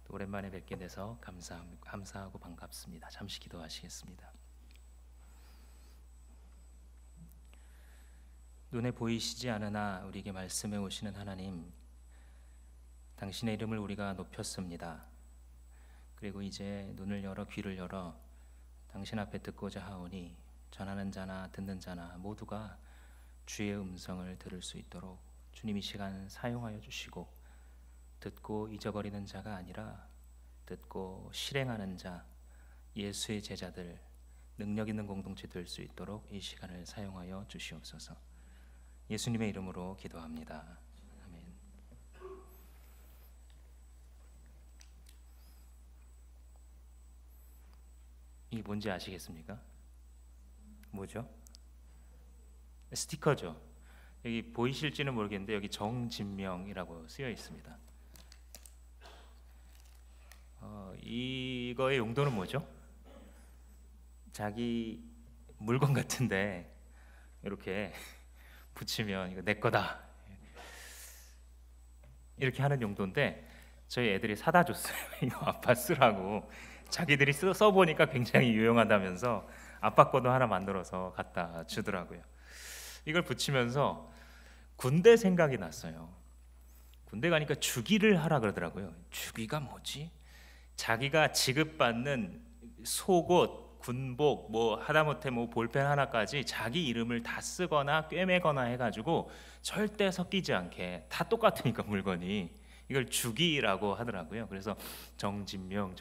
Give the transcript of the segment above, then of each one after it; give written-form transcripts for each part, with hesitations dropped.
또 오랜만에 뵙게 돼서 감사하고 반갑습니다. 잠시 기도하시겠습니다. 눈에 보이시지 않으나 우리에게 말씀해 오시는 하나님, 당신의 이름을 우리가 높였습니다. 그리고 이제 눈을 열어 귀를 열어 당신 앞에 듣고자 하오니 전하는 자나 듣는 자나 모두가 주의 음성을 들을 수 있도록 주님 이 시간 사용하여 주시고, 듣고 잊어버리는 자가 아니라 듣고 실행하는 자, 예수의 제자들, 능력 있는 공동체 될 수 있도록 이 시간을 사용하여 주시옵소서. 예수님의 이름으로 기도합니다. 아멘. 이게 뭔지 아시겠습니까? 뭐죠? 스티커죠. 여기 보이실지는 모르겠는데 여기 정진명이라고 쓰여 있습니다. 이거의 용도는 뭐죠? 자기 물건 같은데 이렇게 붙이면 이거 내 거다 이렇게 하는 용도인데, 저희 애들이 사다 줬어요. 이거 아빠 쓰라고. 자기들이 써보니까 굉장히 유용하다면서 아빠 거도 하나 만들어서 갖다 주더라고요. 이걸 붙이면서 군대 생각이 났어요. 군대 가니까 주기를 하라 그러더라고요. 주기가 뭐지? 자기가 지급받는 속옷, 군복, 뭐 하다못해 뭐 볼펜 하나까지 자기 이름을 다 쓰거나 꿰매거나 해가지고 절대 섞이지 않게, 다 똑같으니까 물건이, 이걸 주기라고 하더라고요. 그래서 정진명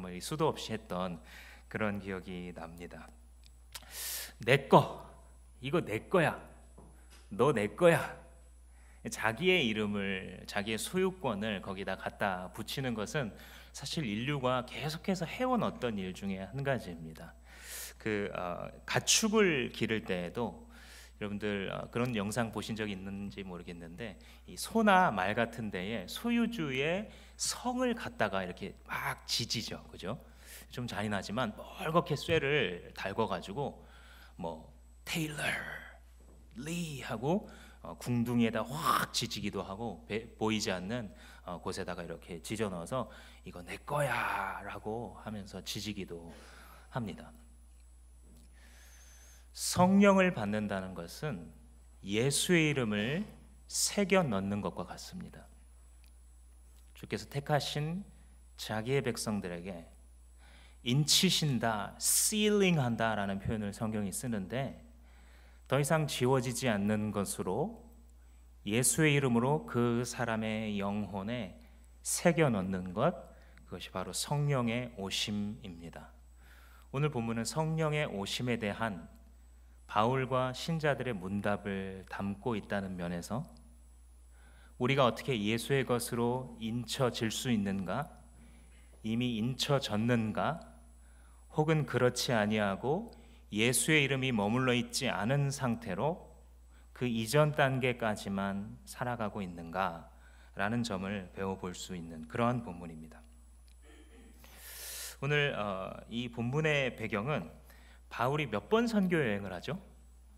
뭐 수도 없이 했던 그런 기억이 납니다. 내 거, 이거 내 거야, 너 내 거야. 자기의 이름을, 자기의 소유권을 거기다 갖다 붙이는 것은 사실 인류가 계속해서 해온 어떤 일 중에 한 가지입니다. 가축을 기를 때에도 여러분들 그런 영상 보신 적 있는지 모르겠는데, 이 소나 말 같은 데에 소유주의 성을 갖다가 이렇게 막 지지죠, 그죠? 좀 잔인하지만 멀겋게 쇠를 달궈가지고 뭐 테일러, 리 하고 궁둥이에다 확 지지기도 하고, 보이지 않는 곳에다가 이렇게 지져 넣어서 이거 내 거야 라고 하면서 지지기도 합니다. 성령을 받는다는 것은 예수의 이름을 새겨 넣는 것과 같습니다. 주께서 택하신 자기의 백성들에게 인치신다, sealing한다 라는 표현을 성경이 쓰는데, 더 이상 지워지지 않는 것으로 예수의 이름으로 그 사람의 영혼에 새겨 넣는 것, 그것이 바로 성령의 오심입니다. 오늘 본문은 성령의 오심에 대한 바울과 신자들의 문답을 담고 있다는 면에서 우리가 어떻게 예수의 것으로 인쳐질 수 있는가, 이미 인쳐졌는가, 혹은 그렇지 아니하고 예수의 이름이 머물러 있지 않은 상태로 그 이전 단계까지만 살아가고 있는가라는 점을 배워볼 수 있는 그러한 본문입니다. 오늘 이 본문의 배경은 바울이 몇 번 선교 여행을 하죠?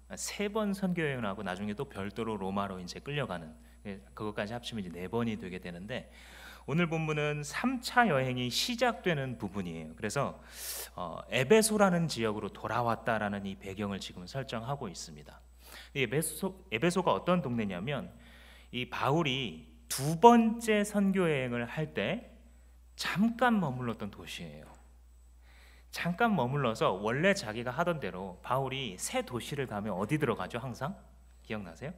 3번 선교 여행을 하고 나중에 또 별도로 로마로 이제 끌려가는, 그것까지 합치면 이제 4번이 되게 되는데, 오늘 본문은 3차 여행이 시작되는 부분이에요. 그래서 에베소라는 지역으로 돌아왔다라는 이 배경을 지금 설정하고 있습니다. 에베소가 어떤 동네냐면, 이 바울이 2번째 선교 여행을 할 때 잠깐 머물렀던 도시예요. 잠깐 머물러서 원래 자기가 하던 대로, 바울이 새 도시를 가면 어디 들어가죠? 항상 기억나세요?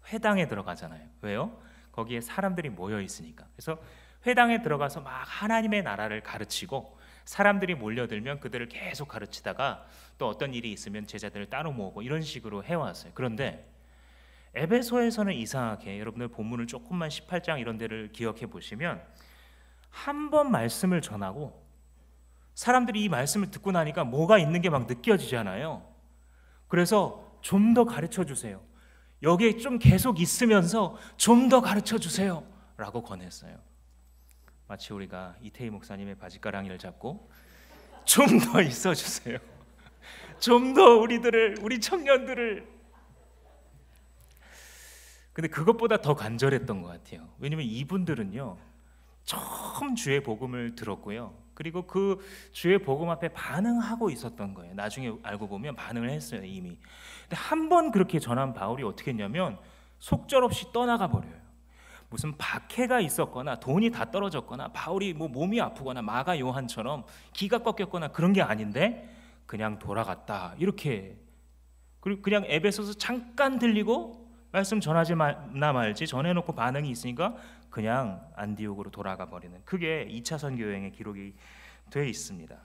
회당에 들어가잖아요. 왜요? 거기에 사람들이 모여 있으니까. 그래서 회당에 들어가서 막 하나님의 나라를 가르치고, 사람들이 몰려들면 그들을 계속 가르치다가 또 어떤 일이 있으면 제자들을 따로 모으고, 이런 식으로 해왔어요. 그런데 에베소에서는 이상하게, 여러분들 본문을 조금만 18장 이런 데를 기억해 보시면, 한 번 말씀을 전하고 사람들이 이 말씀을 듣고 나니까 뭐가 있는 게 막 느껴지잖아요. 그래서 좀 더 가르쳐 주세요, 여기에 좀 계속 있으면서 좀 더 가르쳐 주세요 라고 권했어요. 마치 우리가 이태희 목사님의 바지가랑이를 잡고 좀 더 있어 주세요, 좀 더 우리 청년들을. 근데 그것보다 더 간절했던 것 같아요. 왜냐면 이분들은요, 처음 주의 복음을 들었고요. 그리고 그 주의 복음 앞에 반응하고 있었던 거예요. 나중에 알고 보면 반응을 했어요, 이미. 근데 한 번 그렇게 전한 바울이 어떻게 했냐면 속절없이 떠나가 버려요. 무슨 박해가 있었거나 돈이 다 떨어졌거나 바울이 뭐 몸이 아프거나 마가 요한처럼 기가 꺾였거나 그런 게 아닌데 그냥 돌아갔다, 이렇게. 그리고 그냥 에베소서 잠깐 들리고 말씀 전하지 나 말지 전해놓고 반응이 있으니까 그냥 안디옥으로 돌아가 버리는, 그게 2차 선교 여행의 기록이 돼 있습니다.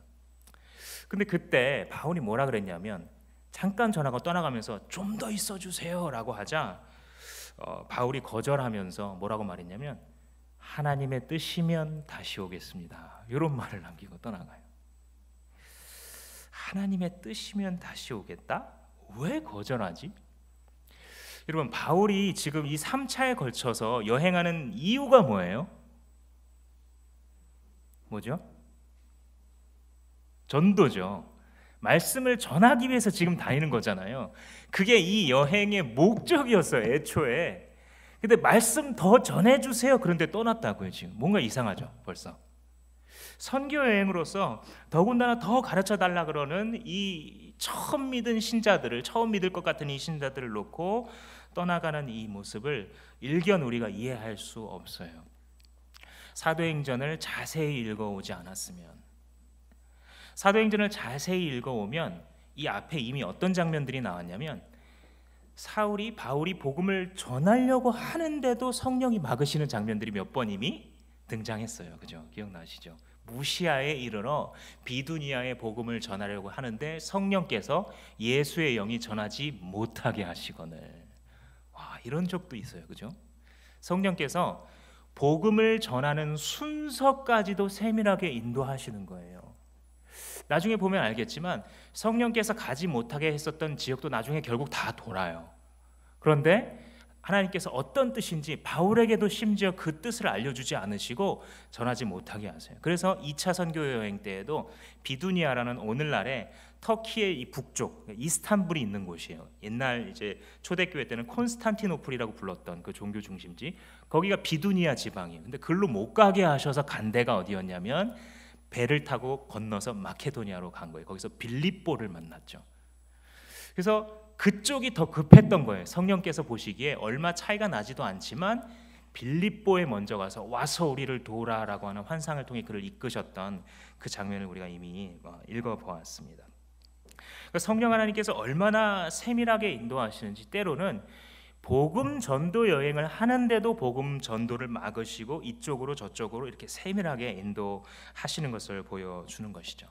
근데 그때 바울이 뭐라 그랬냐면, 잠깐 전하고 떠나가면서 좀 더 있어 주세요 라고 하자 바울이 거절하면서 뭐라고 말했냐면, 하나님의 뜻이면 다시 오겠습니다, 이런 말을 남기고 떠나가요. 하나님의 뜻이면 다시 오겠다? 왜 거절하지? 여러분, 바울이 지금 이 3차에 걸쳐서 여행하는 이유가 뭐예요? 뭐죠? 전도죠. 말씀을 전하기 위해서 지금 다니는 거잖아요. 그게 이 여행의 목적이었어요, 애초에. 근데 말씀 더 전해주세요, 그런데 떠났다고요. 지금 뭔가 이상하죠, 벌써. 선교 여행으로서 더군다나 더 가르쳐 달라 그러는 이 처음 믿은 신자들을, 처음 믿을 것 같은 이 신자들을 놓고 떠나가는 이 모습을 일견 우리가 이해할 수 없어요. 사도행전을 자세히 읽어오지 않았으면, 사도행전을 자세히 읽어오면 이 앞에 이미 어떤 장면들이 나왔냐면, 바울이 복음을 전하려고 하는데도 성령이 막으시는 장면들이 몇 번 이미 등장했어요. 그죠? 기억나시죠? 무시아에 이르러 비두니아의 복음을 전하려고 하는데 성령께서 예수의 영이 전하지 못하게 하시거늘. 와, 이런 적도 있어요. 그죠? 성령께서 복음을 전하는 순서까지도 세밀하게 인도하시는 거예요. 나중에 보면 알겠지만 성령께서 가지 못하게 했었던 지역도 나중에 결국 다 돌아요. 그런데 하나님께서 어떤 뜻인지 바울에게도 심지어 그 뜻을 알려주지 않으시고 전하지 못하게 하세요. 그래서 2차 선교 여행 때에도 비두니아라는 오늘날의 터키의 이 북쪽 이스탄불이 있는 곳이에요. 옛날 이제 초대교회 때는 콘스탄티노플이라고 불렀던 그 종교 중심지, 거기가 비두니아 지방이에요. 근데 글로 못 가게 하셔서 간 데가 어디였냐면 배를 타고 건너서 마케도니아로 간 거예요. 거기서 빌립보를 만났죠. 그래서 그쪽이 더 급했던 거예요. 성령께서 보시기에 얼마 차이가 나지도 않지만 빌립보에 먼저 와서 우리를 도우라라고 하는 환상을 통해 그를 이끄셨던 그 장면을 우리가 이미 읽어보았습니다. 성령 하나님께서 얼마나 세밀하게 인도하시는지, 때로는 복음 전도 여행을 하는데도 복음 전도를 막으시고 이쪽으로 저쪽으로 이렇게 세밀하게 인도하시는 것을 보여주는 것이죠.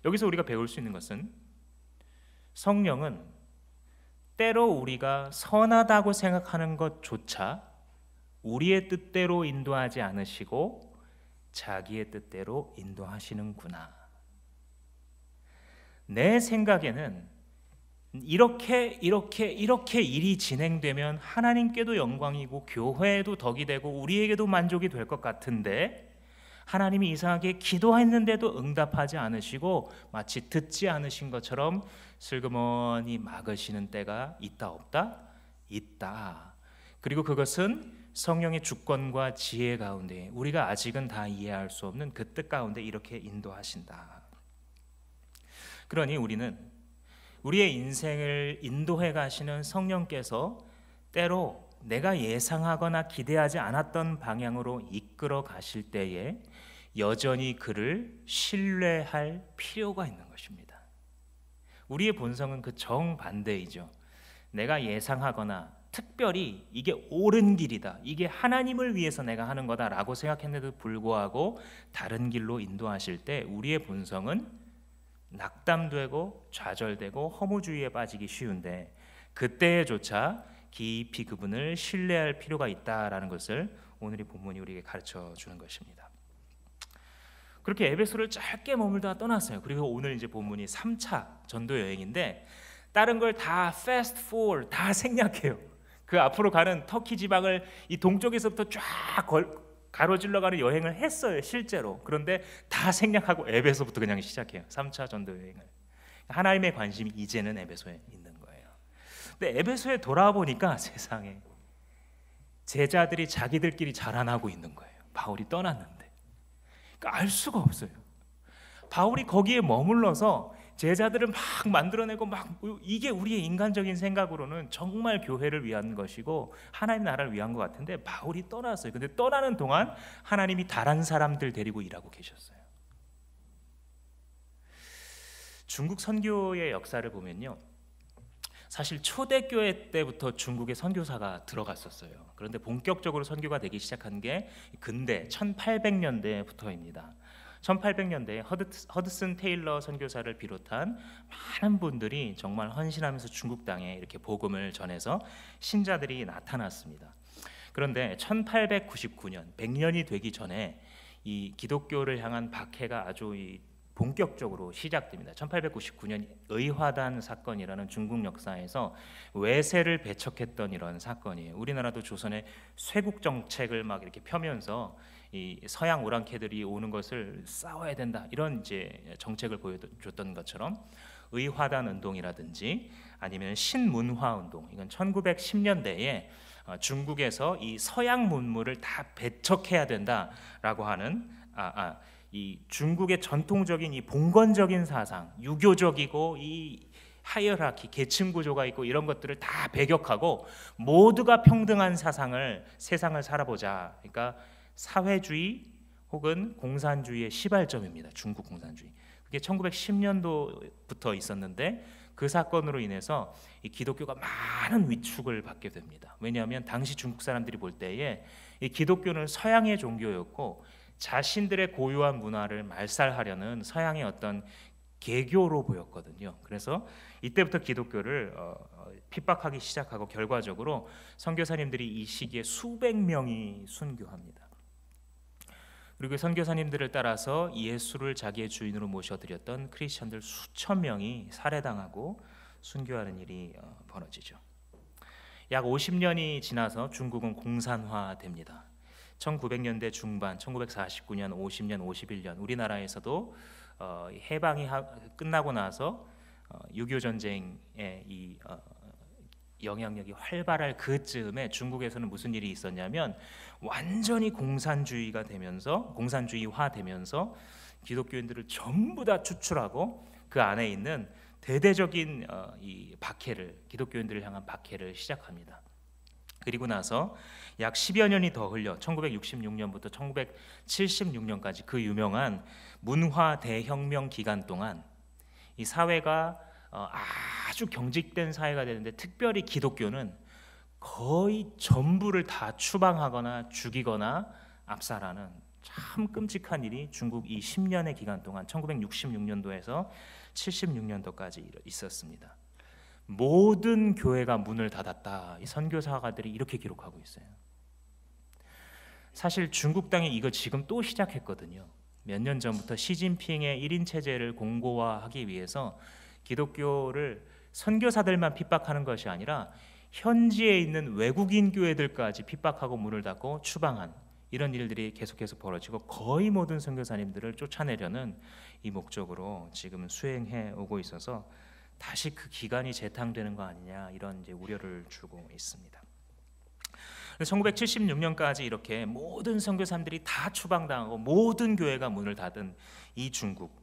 여기서 우리가 배울 수 있는 것은, 성령은 때로 우리가 선하다고 생각하는 것조차 우리의 뜻대로 인도하지 않으시고 자기의 뜻대로 인도하시는구나. 내 생각에는 이렇게 일이 진행되면 하나님께도 영광이고 교회에도 덕이 되고 우리에게도 만족이 될 것 같은데, 하나님이 이상하게 기도했는데도 응답하지 않으시고 마치 듣지 않으신 것처럼 슬그머니 막으시는 때가 있다 없다? 있다. 그리고 그것은 성령의 주권과 지혜 가운데 우리가 아직은 다 이해할 수 없는 그 뜻 가운데 이렇게 인도하신다. 그러니 우리는 우리의 인생을 인도해 가시는 성령께서 때로 내가 예상하거나 기대하지 않았던 방향으로 이끌어 가실 때에 여전히 그를 신뢰할 필요가 있는 것입니다. 우리의 본성은 그 정반대이죠. 내가 예상하거나 특별히 이게 옳은 길이다, 이게 하나님을 위해서 내가 하는 거다라고 생각했는데도 불구하고 다른 길로 인도하실 때 우리의 본성은 낙담되고 좌절되고 허무주의에 빠지기 쉬운데, 그때조차 깊이 그분을 신뢰할 필요가 있다라는 것을 오늘 이 본문이 우리에게 가르쳐 주는 것입니다. 그렇게 에베소를 짧게 머물다 떠났어요. 그리고 오늘 이제 본문이 3차 전도 여행인데 다른 걸 다 fast forward, 다 생략해요. 그 앞으로 가는 터키 지방을 이 동쪽에서부터 쫙 가로질러 가는 여행을 했어요, 실제로. 그런데 다 생략하고 에베소부터 그냥 시작해요. 3차 전도 여행을. 하나님의 관심이 이제는 에베소에 있는 거예요. 근데 에베소에 돌아와 보니까 세상에 제자들이 자기들끼리 자라나고 있는 거예요. 바울이 떠났는데. 그러니까 알 수가 없어요. 바울이 거기에 머물러서 제자들을 막 만들어내고 막 이게 우리의 인간적인 생각으로는 정말 교회를 위한 것이고 하나님 나라를 위한 것 같은데 바울이 떠났어요. 근데 떠나는 동안 하나님이 다른 사람들 데리고 일하고 계셨어요. 중국 선교의 역사를 보면요, 사실 초대교회 때부터 중국에 선교사가 들어갔었어요. 그런데 본격적으로 선교가 되기 시작한 게 근대 1800년대부터입니다. 1800년대에 허드슨 테일러 선교사를 비롯한 많은 분들이 정말 헌신하면서 중국 땅에 이렇게 복음을 전해서 신자들이 나타났습니다. 그런데 1899년 100년이 되기 전에 이 기독교를 향한 박해가 아주 본격적으로 시작됩니다. 1899년 의화단 사건이라는 중국 역사에서 외세를 배척했던 이런 사건이에요. 우리나라도 조선의 쇄국 정책을 막 이렇게 펴면서 이 서양 오랑캐들이 오는 것을 싸워야 된다 이런 이제 정책을 보여줬던 것처럼 의화단 운동이라든지 아니면 신문화 운동, 이건 1910년대에 중국에서 이 서양 문물을 다 배척해야 된다라고 하는 이 중국의 전통적인 이 봉건적인 사상, 유교적이고 이 하이어라키, 계층 구조가 있고 이런 것들을 다 배격하고 모두가 평등한 세상을 살아보자. 그러니까 사회주의 혹은 공산주의의 시발점입니다. 중국 공산주의. 그게 1910년도부터 있었는데 그 사건으로 인해서 이 기독교가 많은 위축을 받게 됩니다. 왜냐하면 당시 중국 사람들이 볼 때에 이 기독교는 서양의 종교였고 자신들의 고유한 문화를 말살하려는 서양의 어떤 개교로 보였거든요. 그래서 이때부터 기독교를 핍박하기 시작하고 결과적으로 선교사님들이 이 시기에 수백 명이 순교합니다. 그리고 선교사님들을 따라서 예수를 자기의 주인으로 모셔드렸던 크리스천들 수천 명이 살해당하고 순교하는 일이 벌어지죠. 약 50년이 지나서 중국은 공산화됩니다. 1900년대 중반, 1949년, 50년, 51년 우리나라에서도 해방이 끝나고 나서 6.25 전쟁의 이 영향력이 활발할 그쯤에 중국에서는 무슨 일이 있었냐면 완전히 공산주의화 되면서 기독교인들을 전부 다 추출하고 그 안에 있는 대대적인 이 박해를, 기독교인들을 향한 박해를 시작합니다. 그리고 나서 약 10여 년이 더 흘려 1966년부터 1976년까지 그 유명한 문화 대혁명 기간 동안 이 사회가 아주 경직된 사회가 되는데 특별히 기독교는 거의 전부를 다 추방하거나 죽이거나 압살하는 참 끔찍한 일이 중국 이 10년의 기간 동안 1966년도에서 76년도까지 있었습니다. 모든 교회가 문을 닫았다. 이 선교사가들이 이렇게 기록하고 있어요. 사실 중국 땅에 이거 지금 또 시작했거든요. 몇 년 전부터 시진핑의 1인 체제를 공고화하기 위해서 기독교를 선교사들만 핍박하는 것이 아니라 현지에 있는 외국인 교회들까지 핍박하고 문을 닫고 추방한 이런 일들이 계속해서 벌어지고 거의 모든 선교사님들을 쫓아내려는 이 목적으로 지금 수행해 오고 있어서 다시 그 기간이 재탕되는 거 아니냐 이런 이제 우려를 주고 있습니다. 1976년까지 이렇게 모든 선교사님들이 다 추방당하고 모든 교회가 문을 닫은 이 중국.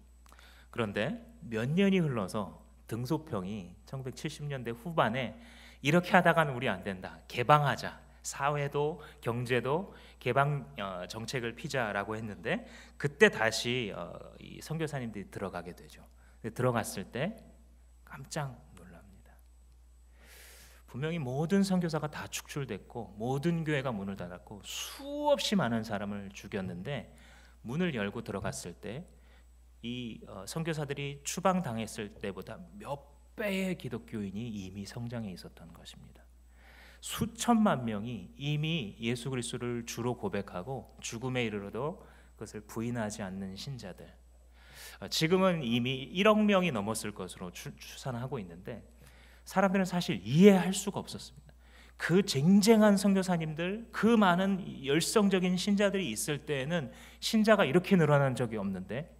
그런데 몇 년이 흘러서 등소평이 1970년대 후반에 이렇게 하다가는 우리 안 된다. 개방하자. 사회도 경제도 개방 정책을 피자라고 했는데 그때 다시 이 선교사님들이 들어가게 되죠. 들어갔을 때 깜짝 놀랍니다. 분명히 모든 선교사가 다 축출됐고 모든 교회가 문을 닫았고 수없이 많은 사람을 죽였는데 문을 열고 들어갔을 때 이 선교사들이 추방당했을 때보다 몇 배의 기독교인이 이미 성장해 있었던 것입니다. 수천만 명이 이미 예수 그리스도를 주로 고백하고 죽음에 이르러도 그것을 부인하지 않는 신자들, 지금은 이미 1억 명이 넘었을 것으로 추산하고 있는데 사람들은 사실 이해할 수가 없었습니다. 그 쟁쟁한 선교사님들, 그 많은 열성적인 신자들이 있을 때에는 신자가 이렇게 늘어난 적이 없는데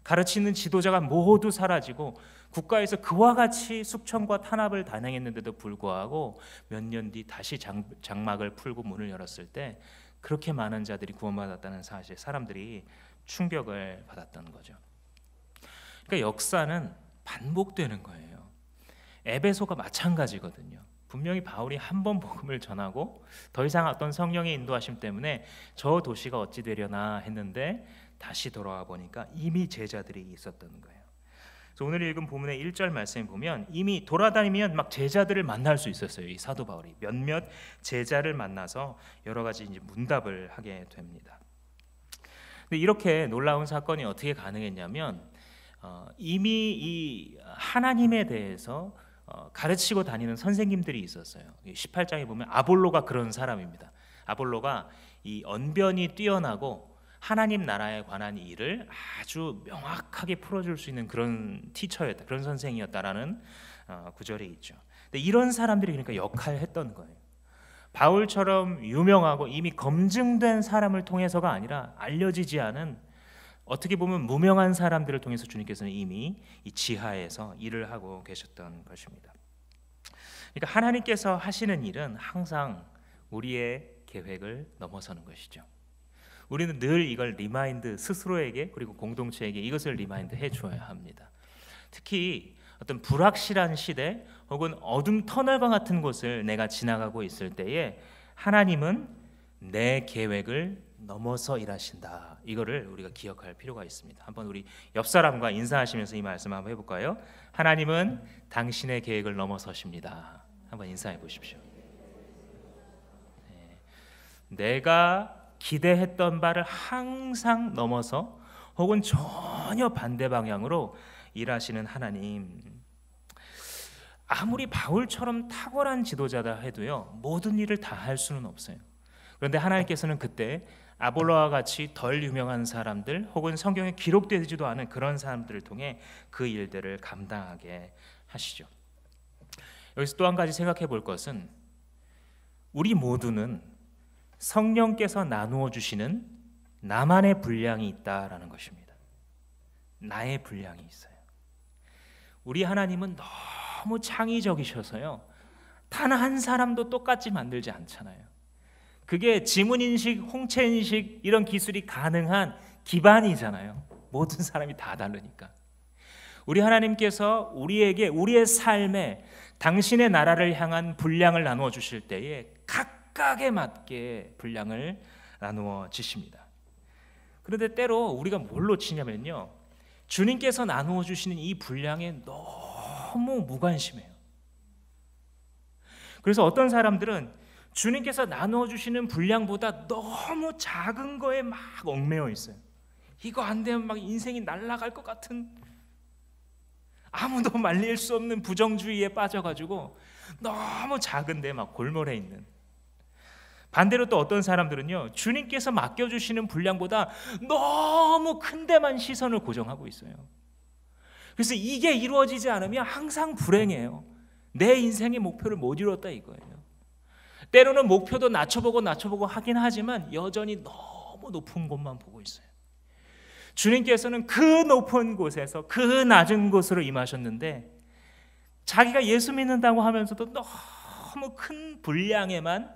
가르치는 지도자가 모두 사라지고 국가에서 그와 같이 숙청과 탄압을 단행했는데도 불구하고 몇 년 뒤 다시 장막을 풀고 문을 열었을 때 그렇게 많은 자들이 구원받았다는 사실, 사람들이 충격을 받았던 거죠. 그러니까 역사는 반복되는 거예요. 에베소가 마찬가지거든요. 분명히 바울이 한 번 복음을 전하고 더 이상 어떤 성령의 인도하심 때문에 저 도시가 어찌 되려나 했는데 다시 돌아와 보니까 이미 제자들이 있었던 거예요. 그래서 오늘 읽은 본문의 1절 말씀에 보면 이미 돌아다니면 막 제자들을 만날 수 있었어요. 이 사도 바울이 몇몇 제자를 만나서 여러 가지 이제 문답을 하게 됩니다. 근데 이렇게 놀라운 사건이 어떻게 가능했냐면 이미 이 하나님에 대해서 가르치고 다니는 선생님들이 있었어요. 18장에 보면 아볼로가 그런 사람입니다. 아볼로가 이 언변이 뛰어나고 하나님 나라에 관한 일을 아주 명확하게 풀어줄 수 있는 그런 티처였다, 그런 선생이었다라는 구절이 있죠. 근데 이런 사람들이 그러니까 역할을 했던 거예요. 바울처럼 유명하고 이미 검증된 사람을 통해서가 아니라 알려지지 않은 어떻게 보면 무명한 사람들을 통해서 주님께서는 이미 이 지하에서 일을 하고 계셨던 것입니다. 그러니까 하나님께서 하시는 일은 항상 우리의 계획을 넘어서는 것이죠. 우리는 늘 이걸 리마인드, 스스로에게 그리고 공동체에게 이것을 리마인드 해줘야 합니다. 특히 어떤 불확실한 시대 혹은 어둠 터널과 같은 곳을 내가 지나가고 있을 때에 하나님은 내 계획을 넘어서 일하신다. 이거를 우리가 기억할 필요가 있습니다. 한번 우리 옆 사람과 인사하시면서 이 말씀 한번 해볼까요? 하나님은 당신의 계획을 넘어서십니다. 한번 인사해 보십시오. 네. 내가 기대했던 바를 항상 넘어서 혹은 전혀 반대 방향으로 일하시는 하나님. 아무리 바울처럼 탁월한 지도자다 해도요, 모든 일을 다 할 수는 없어요. 그런데 하나님께서는 그때 아볼로와 같이 덜 유명한 사람들 혹은 성경에 기록되지도 않은 그런 사람들을 통해 그 일들을 감당하게 하시죠. 여기서 또 한 가지 생각해 볼 것은 우리 모두는 성령께서 나누어 주시는 나만의 분량이 있다라는 것입니다. 나의 분량이 있어요. 우리 하나님은 너무 창의적이셔서요, 단 한 사람도 똑같이 만들지 않잖아요. 그게 지문인식, 홍채인식 이런 기술이 가능한 기반이잖아요. 모든 사람이 다 다르니까. 우리 하나님께서 우리에게 우리의 삶에 당신의 나라를 향한 분량을 나누어 주실 때에 각각에 맞게 분량을 나누어 주십니다. 그런데 때로 우리가 뭘 놓치냐면요, 주님께서 나누어 주시는 이 분량에 너무 무관심해요. 그래서 어떤 사람들은 주님께서 나누어 주시는 분량보다 너무 작은 거에 막 얽매여 있어요. 이거 안 되면 막 인생이 날아갈 것 같은, 아무도 말릴 수 없는 부정주의에 빠져가지고 너무 작은데 막 골몰해 있는. 반대로 또 어떤 사람들은요, 주님께서 맡겨주시는 분량보다 너무 큰 데만 시선을 고정하고 있어요. 그래서 이게 이루어지지 않으면 항상 불행해요. 내 인생의 목표를 못 이뤘다 이거예요. 때로는 목표도 낮춰보고 하긴 하지만 여전히 너무 높은 곳만 보고 있어요. 주님께서는 그 높은 곳에서 그 낮은 곳으로 임하셨는데 자기가 예수 믿는다고 하면서도 너무 큰 분량에만,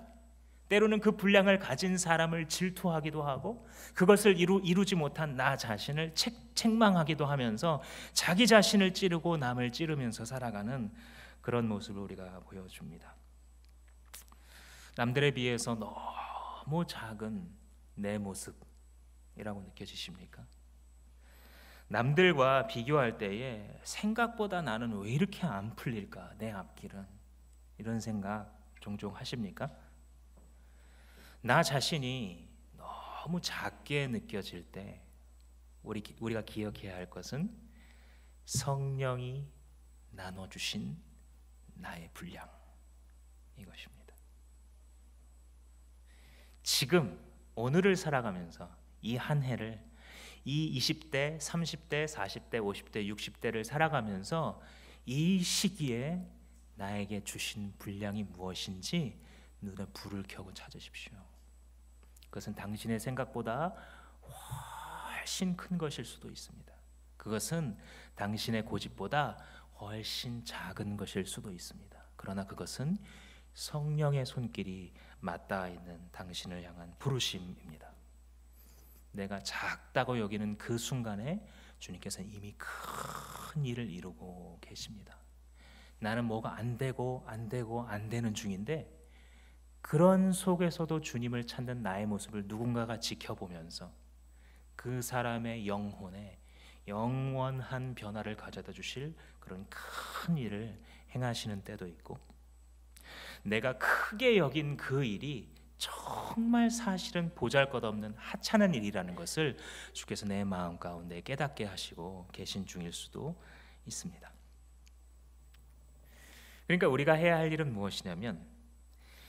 때로는 그 분량을 가진 사람을 질투하기도 하고 그것을 이루지 못한 나 자신을 책망하기도 하면서 자기 자신을 찌르고 남을 찌르면서 살아가는 그런 모습을 우리가 보여줍니다. 남들에 비해서 너무 작은 내 모습이라고 느껴지십니까? 남들과 비교할 때에 생각보다 나는 왜 이렇게 안 풀릴까, 내 앞길은, 이런 생각 종종 하십니까? 나 자신이 너무 작게 느껴질 때 우리가 기억해야 할 것은 성령이 나눠주신 나의 분량, 이것입니다. 지금 오늘을 살아가면서 이 한 해를, 이 20대, 30대, 40대, 50대, 60대를 살아가면서 이 시기에 나에게 주신 분량이 무엇인지 눈에 불을 켜고 찾으십시오. 그것은 당신의 생각보다 훨씬 큰 것일 수도 있습니다. 그것은 당신의 고집보다 훨씬 작은 것일 수도 있습니다. 그러나 그것은 성령의 손길이 맞닿아 있는 당신을 향한 부르심입니다. 내가 작다고 여기는 그 순간에 주님께서는 이미 큰 일을 이루고 계십니다. 나는 뭐가 안 되고 안 되는 중인데 그런 속에서도 주님을 찾는 나의 모습을 누군가가 지켜보면서 그 사람의 영혼에 영원한 변화를 가져다 주실 그런 큰 일을 행하시는 때도 있고, 내가 크게 여긴 그 일이 정말 사실은 보잘것없는 하찮은 일이라는 것을 주께서 내 마음 가운데 깨닫게 하시고 계신 중일 수도 있습니다. 그러니까 우리가 해야 할 일은 무엇이냐면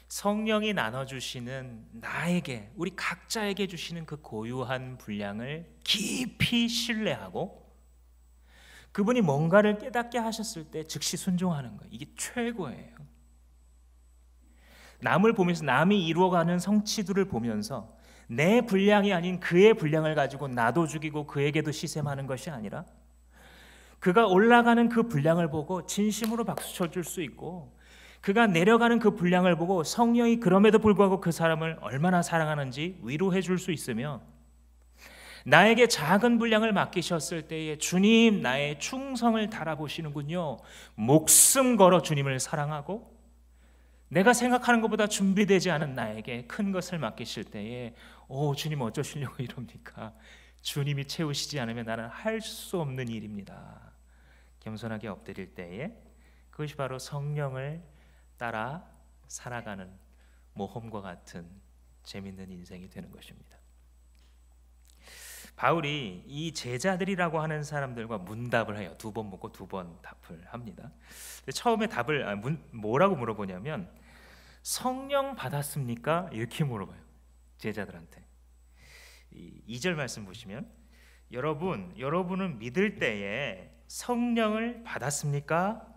성령이 나눠주시는 나에게, 우리 각자에게 주시는 그 고유한 분량을 깊이 신뢰하고 그분이 뭔가를 깨닫게 하셨을 때 즉시 순종하는 거예요. 이게 최고예요. 남을 보면서, 남이 이루어가는 성취들을 보면서 내 분량이 아닌 그의 분량을 가지고 나도 죽이고 그에게도 시샘하는 것이 아니라 그가 올라가는 그 분량을 보고 진심으로 박수 쳐줄 수 있고, 그가 내려가는 그 분량을 보고 성령이 그럼에도 불구하고 그 사람을 얼마나 사랑하는지 위로해 줄 수 있으며, 나에게 작은 분량을 맡기셨을 때에 주님 나의 충성을 달아보시는군요. 목숨 걸어 주님을 사랑하고 내가 생각하는 것보다 준비되지 않은 나에게 큰 것을 맡기실 때에 주님 어쩌시려고 이럽니까? 주님이 채우시지 않으면 나는 할 수 없는 일입니다. 겸손하게 엎드릴 때에 그것이 바로 성령을 따라 살아가는 모험과 같은 재밌는 인생이 되는 것입니다. 바울이 이 제자들이라고 하는 사람들과 문답을 해요. 2번 묻고 2번 답을 합니다. 처음에 답을 뭐라고 물어보냐면 성령 받았습니까? 이렇게 물어봐요. 제자들한테. 2절 말씀 보시면 여러분은 믿을 때에 성령을 받았습니까?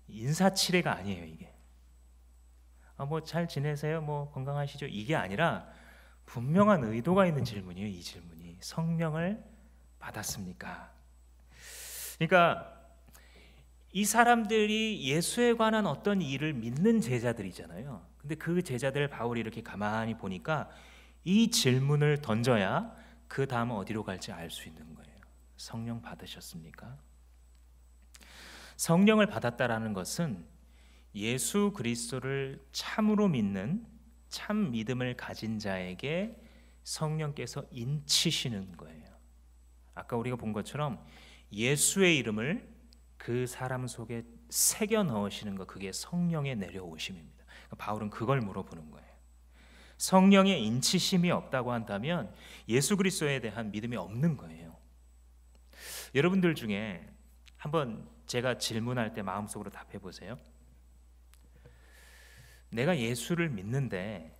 인사치레가 아니에요. 이게 뭐 잘 지내세요? 뭐 건강하시죠? 이게 아니라 분명한 의도가 있는 질문이에요. 이 질문이 성령을 받았습니까? 그러니까 이 사람들이 예수에 관한 어떤 일을 믿는 제자들이잖아요. 근데 그 제자들 바울이 이렇게 가만히 보니까 이 질문을 던져야 그 다음 어디로 갈지 알 수 있는 거예요. 성령 받으셨습니까? 성령을 받았다라는 것은 예수 그리스도를 참으로 믿는 참 믿음을 가진 자에게 성령께서 인치시는 거예요. 아까 우리가 본 것처럼 예수의 이름을 그 사람 속에 새겨 넣으시는 것, 그게 성령의 내려오심입니다. 바울은 그걸 물어보는 거예요. 성령의 인치심이 없다고 한다면 예수 그리스도에 대한 믿음이 없는 거예요. 여러분들 중에 한번 제가 질문할 때 마음속으로 답해 보세요. 내가 예수를 믿는데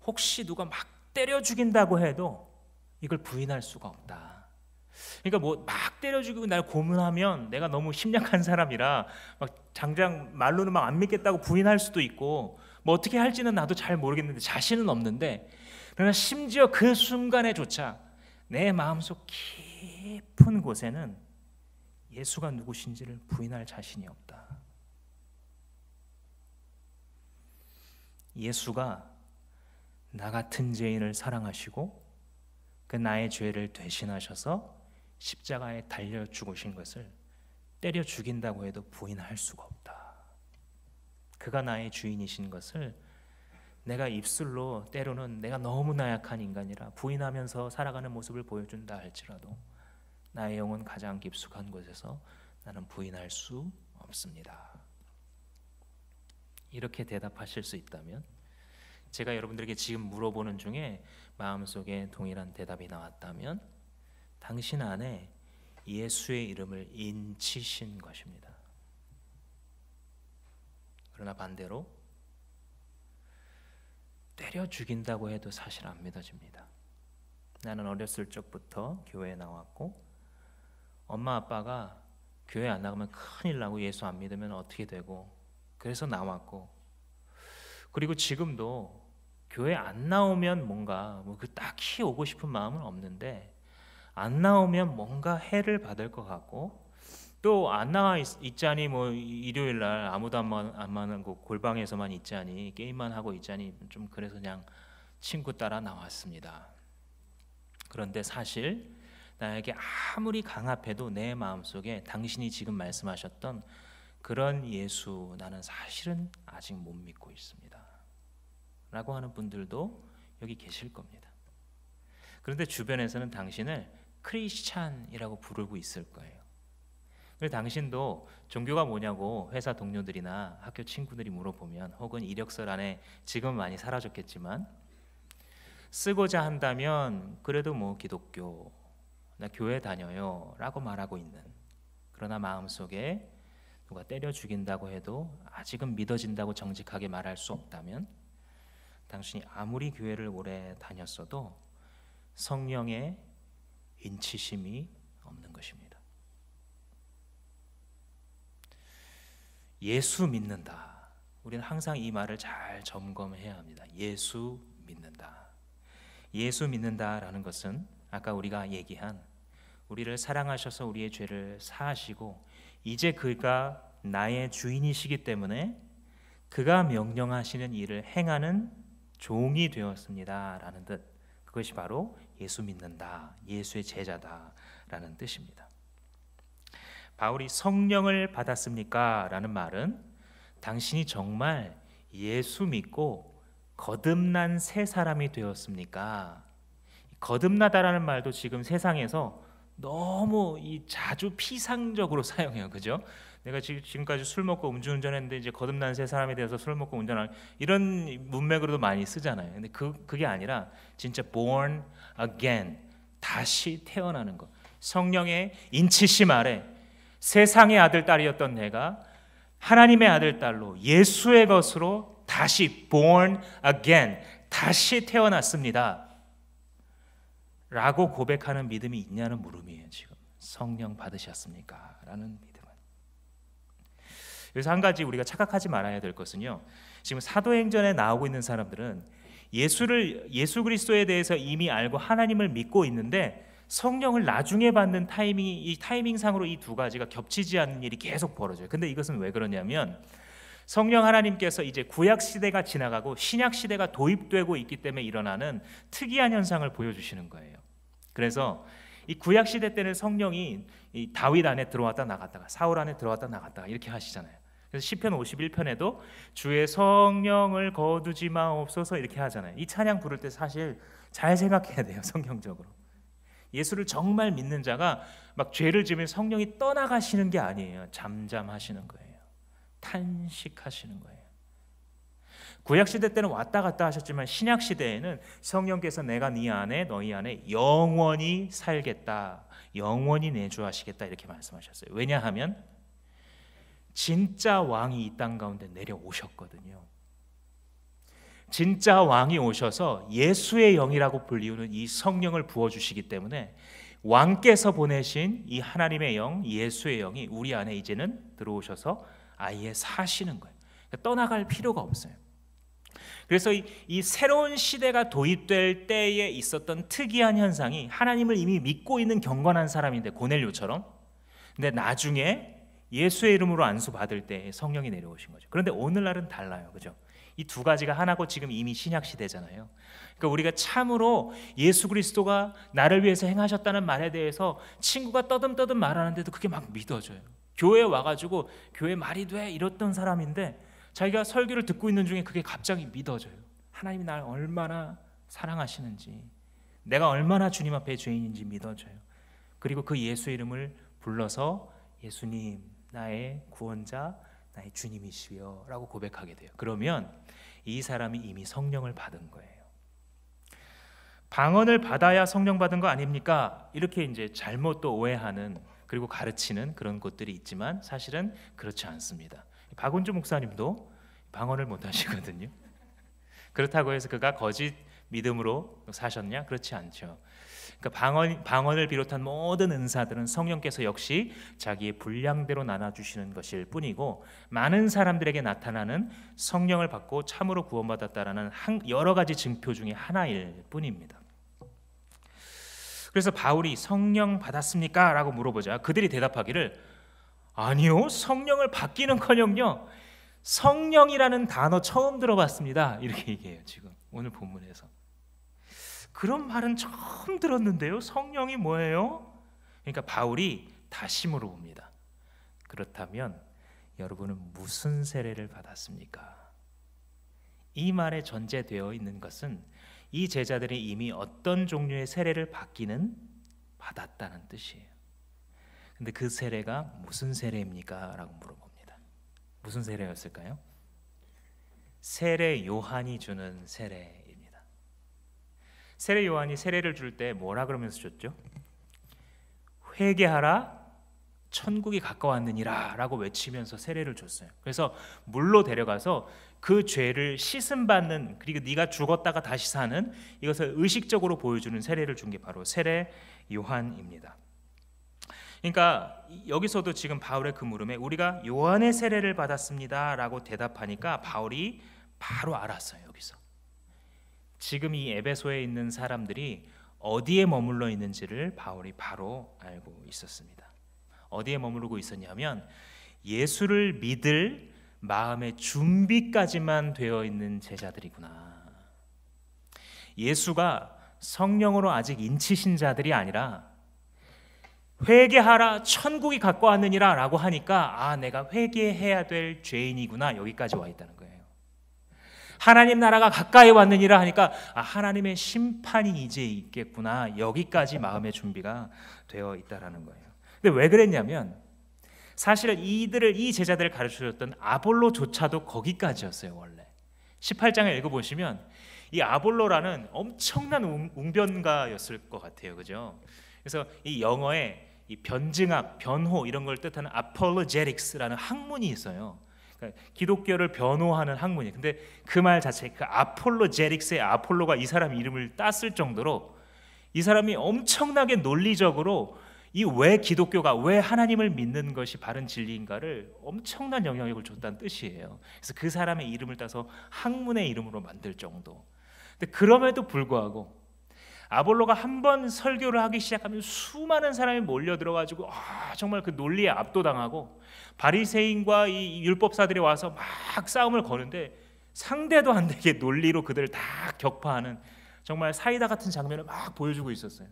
혹시 누가 막 때려 죽인다고 해도 이걸 부인할 수가 없다. 그러니까 뭐 막 때려 죽이고 날 고문하면 내가 너무 심약한 사람이라 막 당장 말로는 막 안 믿겠다고 부인할 수도 있고, 뭐 어떻게 할지는 나도 잘 모르겠는데 자신은 없는데, 그러나 심지어 그 순간에조차 내 마음속 깊은 곳에는 예수가 누구신지를 부인할 자신이 없다. 예수가 나 같은 죄인을 사랑하시고 그 나의 죄를 대신하셔서 십자가에 달려 죽으신 것을 때려 죽인다고 해도 부인할 수가 없다. 그가 나의 주인이신 것을 내가 입술로 때로는 내가 너무 나약한 인간이라 부인하면서 살아가는 모습을 보여준다 할지라도 나의 영혼 가장 깊숙한 곳에서 나는 부인할 수 없습니다. 이렇게 대답하실 수 있다면, 제가 여러분들에게 지금 물어보는 중에 마음속에 동일한 대답이 나왔다면 당신 안에 예수의 이름을 인치신 것입니다. 그러나 반대로 때려 죽인다고 해도 사실 안 믿어집니다. 나는 어렸을 적부터 교회에 나왔고 엄마 아빠가 교회 안 나가면 큰일 나고 예수 안 믿으면 어떻게 되고 그래서 나왔고, 그리고 지금도 교회 안 나오면 뭔가 그 딱히 오고 싶은 마음은 없는데 안 나오면 뭔가 해를 받을 것 같고 또 안 나와 있자니 뭐 일요일 날 아무도 안 만나고 골방에서만 있자니 게임만 하고 있자니 좀 그래서 그냥 친구 따라 나왔습니다. 그런데 사실 나에게 아무리 강압해도 내 마음속에 당신이 지금 말씀하셨던 그런 예수 나는 사실은 아직 못 믿고 있습니다 라고 하는 분들도 여기 계실 겁니다. 그런데 주변에서는 당신을 크리스찬이라고 부르고 있을 거예요. 그래서 당신도 종교가 뭐냐고 회사 동료들이나 학교 친구들이 물어보면, 혹은 이력서 안에 지금 많이 사라졌겠지만 쓰고자 한다면 그래도 뭐 기독교, 나 교회 다녀요 라고 말하고 있는, 그러나 마음속에 누가 때려 죽인다고 해도 아직은 믿어진다고 정직하게 말할 수 없다면 당신이 아무리 교회를 오래 다녔어도 성령의 인치심이 없는 것입니다. 예수 믿는다. 우리는 항상 이 말을 잘 점검해야 합니다. 예수 믿는다. 예수 믿는다라는 것은 아까 우리가 얘기한 우리를 사랑하셔서 우리의 죄를 사하시고 이제 그가 나의 주인이시기 때문에 그가 명령하시는 일을 행하는 종이 되었습니다라는 뜻. 그것이 바로 예수 믿는다, 예수의 제자다라는 뜻입니다. 바울이 성령을 받았습니까? 라는 말은 당신이 정말 예수 믿고 거듭난 새 사람이 되었습니까? 거듭나다라는 말도 지금 세상에서 너무 자주 피상적으로 사용해요. 그죠? 내가 지금까지 술 먹고 음주운전했는데 이제 거듭난 새 사람이 되어서 술 먹고 운전하는 이런 문맥으로도 많이 쓰잖아요. 근데 그게 아니라 진짜 born again, 다시 태어나는 것. 성령의 인치심 아래 세상의 아들 딸이었던 내가 하나님의 아들 딸로 예수의 것으로 다시 born again, 다시 태어났습니다 라고 고백하는 믿음이 있냐는 물음이에요. 지금 성령 받으셨습니까? 라는 믿음은. 그래서 한 가지 우리가 착각하지 말아야 될 것은요, 지금 사도행전에 나오고 있는 사람들은 예수 그리스도에 대해서 이미 알고 하나님을 믿고 있는데 성령을 나중에 받는 이 타이밍상으로 이 두 가지가 겹치지 않는 일이 계속 벌어져요. 근데 이것은 왜 그러냐면 성령 하나님께서 이제 구약 시대가 지나가고 신약 시대가 도입되고 있기 때문에 일어나는 특이한 현상을 보여주시는 거예요. 그래서 이 구약 시대 때는 성령이 이 다윗 안에 들어왔다 나갔다가 사울 안에 들어왔다 나갔다가 이렇게 하시잖아요. 그래서 시편 51편에도 주의 성령을 거두지 마옵소서 이렇게 하잖아요. 이 찬양 부를 때 사실 잘 생각해야 돼요. 성경적으로 예수를 정말 믿는 자가 막 죄를 지으면 성령이 떠나가시는 게 아니에요. 잠잠하시는 거예요. 탄식하시는 거예요. 구약 시대 때는 왔다 갔다 하셨지만 신약 시대에는 성령께서 내가 네 안에 너희 안에 영원히 살겠다, 영원히 내주하시겠다 이렇게 말씀하셨어요. 왜냐하면 진짜 왕이 이 땅 가운데 내려오셨거든요. 진짜 왕이 오셔서 예수의 영이라고 불리우는 이 성령을 부어주시기 때문에 왕께서 보내신 이 하나님의 영, 예수의 영이 우리 안에 이제는 들어오셔서 아예 사시는 거예요. 그러니까 떠나갈 필요가 없어요. 그래서 이 새로운 시대가 도입될 때에 있었던 특이한 현상이 하나님을 이미 믿고 있는 경건한 사람인데 고넬료처럼, 근데 나중에 예수의 이름으로 안수받을 때 성령이 내려오신 거죠. 그런데 오늘날은 달라요. 그죠? 이 두 가지가 하나고 지금 이미 신약 시대잖아요. 그러니까 우리가 참으로 예수 그리스도가 나를 위해서 행하셨다는 말에 대해서 친구가 떠듬떠듬 말하는데도 그게 막 믿어져요. 교회에 와가지고 교회 말이 돼 이랬던 사람인데 자기가 설교를 듣고 있는 중에 그게 갑자기 믿어져요. 하나님이 나를 얼마나 사랑하시는지, 내가 얼마나 주님 앞에 죄인인지 믿어져요. 그리고 그 예수의 이름을 불러서 예수님 나의 구원자, 나의 주님이시여 라고 고백하게 돼요. 그러면 이 사람이 이미 성령을 받은 거예요. 방언을 받아야 성령 받은 거 아닙니까? 이렇게 이제 잘못 또 오해하는 그리고 가르치는 그런 곳들이 있지만 사실은 그렇지 않습니다. 박은주 목사님도 방언을 못 하시거든요. 그렇다고 해서 그가 거짓 믿음으로 사셨냐? 그렇지 않죠. 그러니까 방언을 비롯한 모든 은사들은 성령께서 역시 자기의 분량대로 나눠주시는 것일 뿐이고, 많은 사람들에게 나타나는 성령을 받고 참으로 구원받았다라는 여러 가지 증표 중에 하나일 뿐입니다. 그래서 바울이 성령 받았습니까? 라고 물어보자 그들이 대답하기를 아니요, 성령을 받기는커녕요, 성령이라는 단어 처음 들어봤습니다. 이렇게 얘기해요. 지금 오늘 본문에서 그런 말은 처음 들었는데요. 성령이 뭐예요? 그러니까 바울이 다시 물어봅니다. 그렇다면 여러분은 무슨 세례를 받았습니까? 이 말에 전제되어 있는 것은 이 제자들이 이미 어떤 종류의 세례를 받기는 받았다는 뜻이에요. 근데 그 세례가 무슨 세례입니까? 라고 물어봅니다. 무슨 세례였을까요? 세례 요한이 주는 세례입니다. 세례 요한이 세례를 줄 때 뭐라 그러면서 줬죠? 회개하라, 천국이 가까웠느니라 라고 외치면서 세례를 줬어요. 그래서 물로 데려가서 그 죄를 씻음받는, 그리고 네가 죽었다가 다시 사는, 이것을 의식적으로 보여주는 세례를 준 게 바로 세례 요한입니다. 그러니까 여기서도 지금 바울의 그 물음에 우리가 요한의 세례를 받았습니다 라고 대답하니까 바울이 바로 알았어요. 여기서 지금 이 에베소에 있는 사람들이 어디에 머물러 있는지를 바울이 바로 알고 있었습니다. 어디에 머무르고 있었냐면 예수를 믿을 마음의 준비까지만 되어 있는 제자들이구나. 예수가 성령으로 아직 인치신 자들이 아니라 회개하라, 천국이 가까웠느니라 라고 하니까 내가 회개해야 될 죄인이구나, 여기까지 와 있다는 거예요. 하나님 나라가 가까이 왔느니라 하니까 하나님의 심판이 이제 있겠구나, 여기까지 마음의 준비가 되어 있다라는 거예요. 근데 왜 그랬냐면 사실 이 제자들을 가르쳐줬던 아볼로조차도 거기까지였어요. 원래 18장을 읽어보시면 이 아볼로라는 엄청난 웅변가였을 것 같아요. 그죠? 그래서 이 영어에 이 변증학, 변호 이런 걸 뜻하는 apologetics라는 학문이 있어요. 그러니까 기독교를 변호하는 학문이. 근데 그 말 자체, 그 apologetics의 아폴로가 이 사람 이름을 땄을 정도로 이 사람이 엄청나게 논리적으로 이 왜 기독교가, 왜 하나님을 믿는 것이 바른 진리인가를 엄청난 영향력을 줬다는 뜻이에요. 그래서 그 사람의 이름을 따서 학문의 이름으로 만들 정도. 근데 그럼에도 불구하고 아볼로가 한 번 설교를 하기 시작하면 수많은 사람이 몰려들어가지고 정말 그 논리에 압도당하고 바리새인과 이 율법사들이 와서 막 싸움을 거는데 상대도 안 되게 논리로 그들을 다 격파하는 정말 사이다 같은 장면을 막 보여주고 있었어요.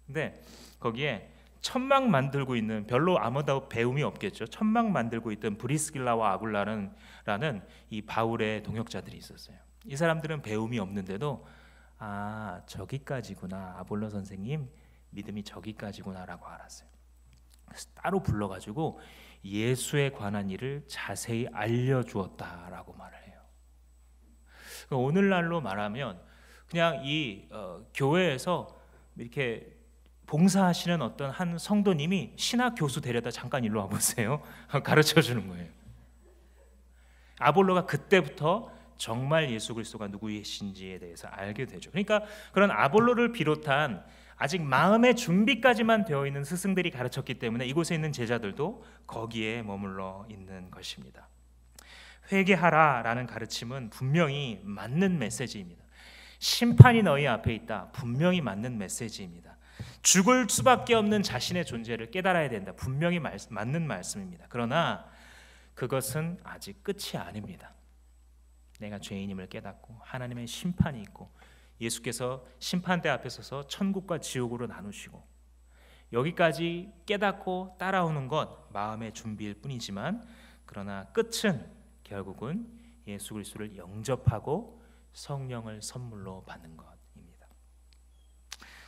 근데 거기에 천막 만들고 있는, 별로 아무도 배움이 없겠죠. 천막 만들고 있던 브리스길라와 아굴라라는 이 바울의 동역자들이 있었어요. 이 사람들은 배움이 없는데도 저기까지구나, 아볼로 선생님 믿음이 저기까지구나라고 알았어요. 그래서 따로 불러가지고 예수에 관한 일을 자세히 알려주었다라고 말을 해요. 오늘날로 말하면 그냥 이 교회에서 이렇게 봉사하시는 어떤 한 성도님이 신학 교수 데려다 잠깐 일로 와보세요. 가르쳐 주는 거예요. 아볼로가 그때부터 정말 예수 그리스도가 누구이신지에 대해서 알게 되죠. 그러니까 그런 아볼로를 비롯한 아직 마음의 준비까지만 되어 있는 스승들이 가르쳤기 때문에 이곳에 있는 제자들도 거기에 머물러 있는 것입니다. 회개하라라는 가르침은 분명히 맞는 메시지입니다. 심판이 너희 앞에 있다, 분명히 맞는 메시지입니다. 죽을 수밖에 없는 자신의 존재를 깨달아야 된다, 분명히 맞는 말씀입니다. 그러나 그것은 아직 끝이 아닙니다. 내가 죄인임을 깨닫고 하나님의 심판이 있고 예수께서 심판대 앞에 서서 천국과 지옥으로 나누시고 여기까지 깨닫고 따라오는 것 마음의 준비일 뿐이지만, 그러나 끝은 결국은 예수 그리스도를 영접하고 성령을 선물로 받는 것입니다.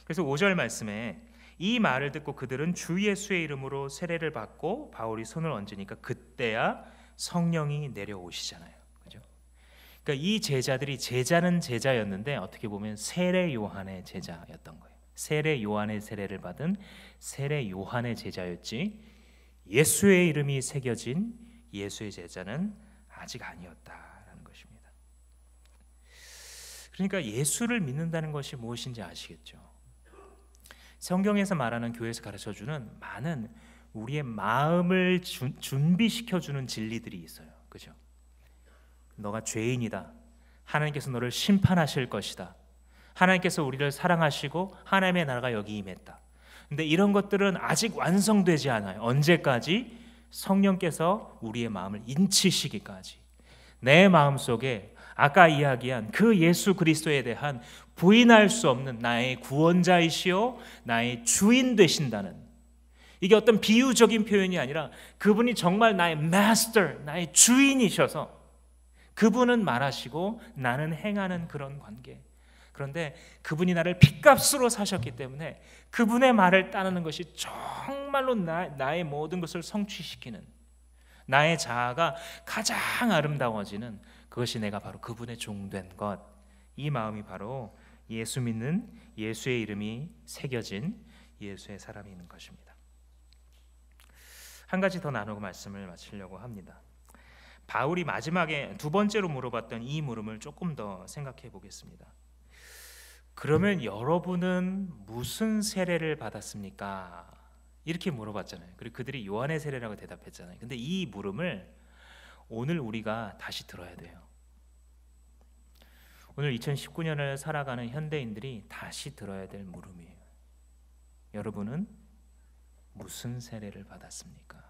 그래서 5절 말씀에 이 말을 듣고 그들은 주 예수의 이름으로 세례를 받고 바울이 손을 얹으니까 그때야 성령이 내려오시잖아요. 그죠? 그러니까 이 제자들이 제자는 제자였는데 어떻게 보면 세례 요한의 제자였던 거예요. 세례 요한의 세례를 받은 세례 요한의 제자였지 예수의 이름이 새겨진 예수의 제자는 아직 아니었다라는 것입니다. 그러니까 예수를 믿는다는 것이 무엇인지 아시겠죠? 성경에서 말하는, 교회에서 가르쳐주는 많은 우리의 마음을 준비시켜주는 진리들이 있어요. 그죠? 너가 죄인이다, 하나님께서 너를 심판하실 것이다, 하나님께서 우리를 사랑하시고 하나님의 나라가 여기 임했다. 근데 이런 것들은 아직 완성되지 않아요. 언제까지? 성령께서 우리의 마음을 인치시기까지 내 마음속에 아까 이야기한 그 예수 그리스도에 대한 부인할 수 없는 나의 구원자이시요 나의 주인 되신다는, 이게 어떤 비유적인 표현이 아니라 그분이 정말 나의 마스터, 나의 주인이셔서 그분은 말하시고 나는 행하는 그런 관계. 그런데 그분이 나를 핏값으로 사셨기 때문에 그분의 말을 따르는 것이 정말로 나의 모든 것을 성취시키는, 나의 자아가 가장 아름다워지는, 그것이 내가 바로 그분의 종된 것. 이 마음이 바로 예수 믿는, 예수의 이름이 새겨진 예수의 사람이 있는 것입니다. 한 가지 더 나누고 말씀을 마치려고 합니다. 바울이 마지막에 두 번째로 물어봤던 이 물음을 조금 더 생각해 보겠습니다. 그러면 여러분은 무슨 세례를 받았습니까? 이렇게 물어봤잖아요. 그리고 그들이 요한의 세례라고 대답했잖아요. 근데 이 물음을 오늘 우리가 다시 들어야 돼요. 오늘 2019년을 살아가는 현대인들이 다시 들어야 될 물음이에요. 여러분은 무슨 세례를 받았습니까?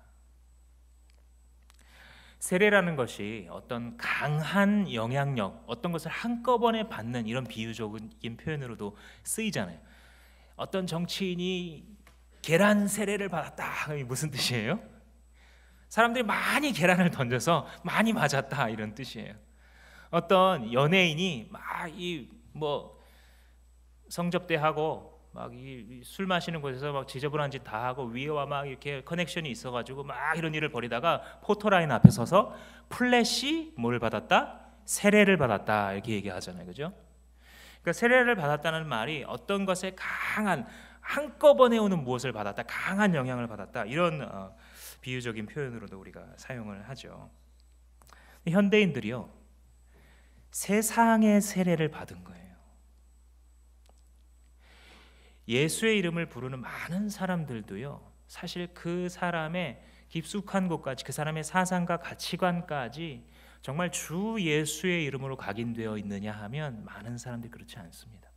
세례라는 것이 어떤 강한 영향력, 어떤 것을 한꺼번에 받는 이런 비유적인 표현으로도 쓰이잖아요. 어떤 정치인이 계란 세례를 받았다. 무슨 뜻이에요? 사람들이 많이 계란을 던져서 많이 맞았다, 이런 뜻이에요. 어떤 연예인이 막 이 뭐 성접대하고 막 이 술 마시는 곳에서 막 지저분한 짓 다 하고 위와 막 이렇게 커넥션이 있어가지고 막 이런 일을 벌이다가 포토라인 앞에 서서 플래시 뭘 받았다? 세례를 받았다, 이렇게 얘기하잖아요, 그죠? 그러니까 세례를 받았다는 말이 어떤 것에 강한, 한꺼번에 오는 무엇을 받았다, 강한 영향을 받았다, 이런 비유적인 표현으로도 우리가 사용을 하죠. 현대인들이요, 세상의 세례를 받은 거예요. 예수의 이름을 부르는 많은 사람들도요, 사실 그 사람의 깊숙한 곳까지, 그 사람의 사상과 가치관까지 정말 주 예수의 이름으로 각인되어 있느냐 하면 많은 사람들이 그렇지 않습니다.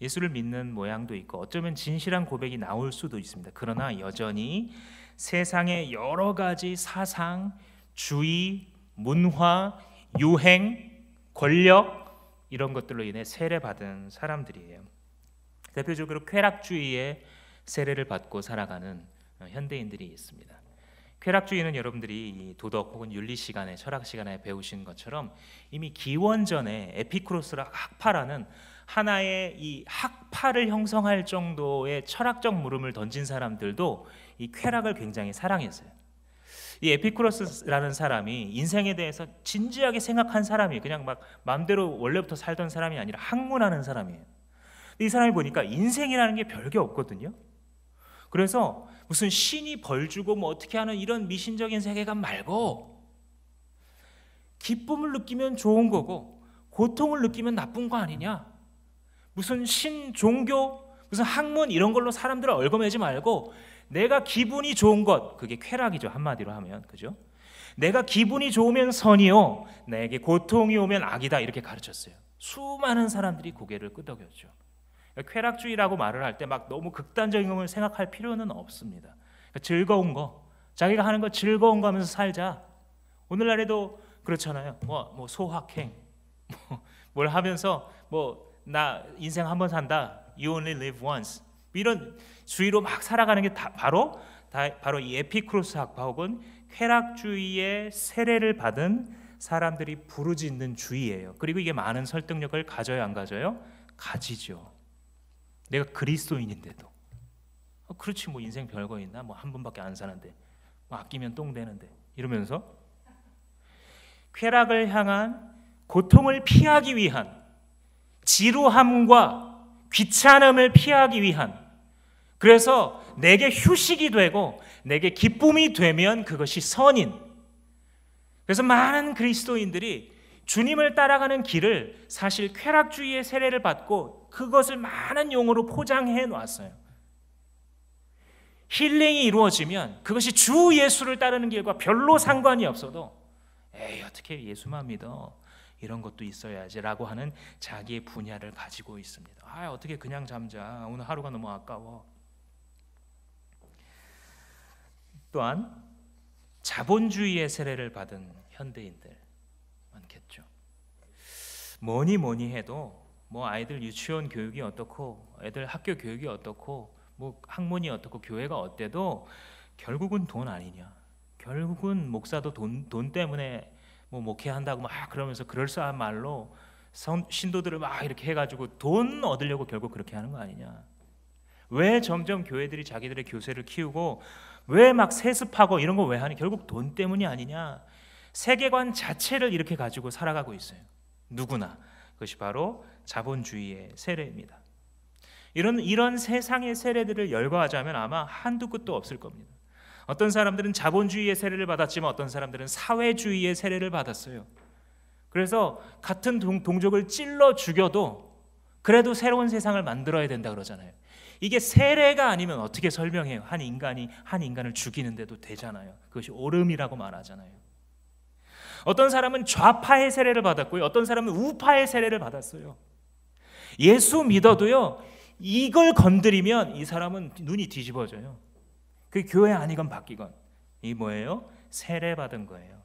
예수를 믿는 모양도 있고 어쩌면 진실한 고백이 나올 수도 있습니다. 그러나 여전히 세상의 여러 가지 사상, 주의, 문화, 유행, 권력, 이런 것들로 인해 세례받은 사람들이에요. 대표적으로 쾌락주의의 세례를 받고 살아가는 현대인들이 있습니다. 쾌락주의는 여러분들이 도덕 혹은 윤리 시간에, 철학 시간에 배우신 것처럼 이미 기원전에 에피쿠로스라 학파라는 하나의 이 학파를 형성할 정도의 철학적 물음을 던진 사람들도 이 쾌락을 굉장히 사랑했어요. 이 에피쿠로스라는 사람이 인생에 대해서 진지하게 생각한 사람이에요. 그냥 막 마음대로 원래부터 살던 사람이 아니라 학문하는 사람이에요. 이 사람이 보니까 인생이라는 게 별게 없거든요. 그래서 무슨 신이 벌 주고 뭐 어떻게 하는 이런 미신적인 세계관 말고 기쁨을 느끼면 좋은 거고 고통을 느끼면 나쁜 거 아니냐, 무슨 신, 종교, 무슨 학문 이런 걸로 사람들을 얽어매지 말고 내가 기분이 좋은 것, 그게 쾌락이죠, 한마디로 하면. 그죠? 내가 기분이 좋으면 선이요, 내게 고통이 오면 악이다, 이렇게 가르쳤어요. 수많은 사람들이 고개를 끄덕였죠. 쾌락주의라고 말을 할 때 막 너무 극단적인 걸 생각할 필요는 없습니다. 즐거운 거, 자기가 하는 거 즐거운 거 하면서 살자. 오늘날에도 그렇잖아요. 뭐 소확행, 뭘 하면서 뭐 나 인생 한 번 산다, you only live once, 이런 주의로 막 살아가는 게 바로 이 에피쿠로스 학파 혹은 쾌락주의의 세례를 받은 사람들이 부르짖는 주의예요. 그리고 이게 많은 설득력을 가져요, 안 가져요? 가지죠. 내가 그리스도인인데도 그렇지, 뭐 인생 별거 있나, 뭐 한 번밖에 안 사는데, 뭐 아끼면 똥 되는데, 이러면서 쾌락을 향한, 고통을 피하기 위한, 지루함과 귀찮음을 피하기 위한, 그래서 내게 휴식이 되고 내게 기쁨이 되면 그것이 선인. 그래서 많은 그리스도인들이 주님을 따라가는 길을 사실 쾌락주의의 세례를 받고 그것을 많은 용어로 포장해 놨어요. 힐링이 이루어지면 그것이 주 예수를 따르는 길과 별로 상관이 없어도 에이 어떻게 예수만 믿어, 이런 것도 있어야지라고 하는 자기의 분야를 가지고 있습니다. 어떻게 그냥 잠자, 오늘 하루가 너무 아까워. 또한 자본주의의 세례를 받은 현대인들 많겠죠. 뭐니 해도 뭐 아이들 유치원 교육이 어떻고 애들 학교 교육이 어떻고 뭐 학문이 어떻고 교회가 어때도 결국은 돈 아니냐. 결국은 목사도 돈 때문에 뭐 목회한다고 막 그러면서 그럴싸한 말로 신도들을 막 이렇게 해가지고 돈 얻으려고 결국 그렇게 하는 거 아니냐. 왜 점점 교회들이 자기들의 교세를 키우고 왜 막 세습하고 이런 거 왜 하니? 결국 돈 때문이 아니냐. 세계관 자체를 이렇게 가지고 살아가고 있어요. 누구나. 그것이 바로 자본주의의 세례입니다. 이런 세상의 세례들을 열거하자면 아마 한두 끝도 없을 겁니다. 어떤 사람들은 자본주의의 세례를 받았지만 어떤 사람들은 사회주의의 세례를 받았어요. 그래서 같은 동족을 찔러 죽여도 그래도 새로운 세상을 만들어야 된다 그러잖아요. 이게 세례가 아니면 어떻게 설명해요? 한 인간을 죽이는데도 되잖아요. 그것이 옳음이라고 말하잖아요. 어떤 사람은 좌파의 세례를 받았고요, 어떤 사람은 우파의 세례를 받았어요. 예수 믿어도요, 이걸 건드리면 이 사람은 눈이 뒤집어져요. 그 교회 아니건 바뀌건. 이 뭐예요? 세례 받은 거예요.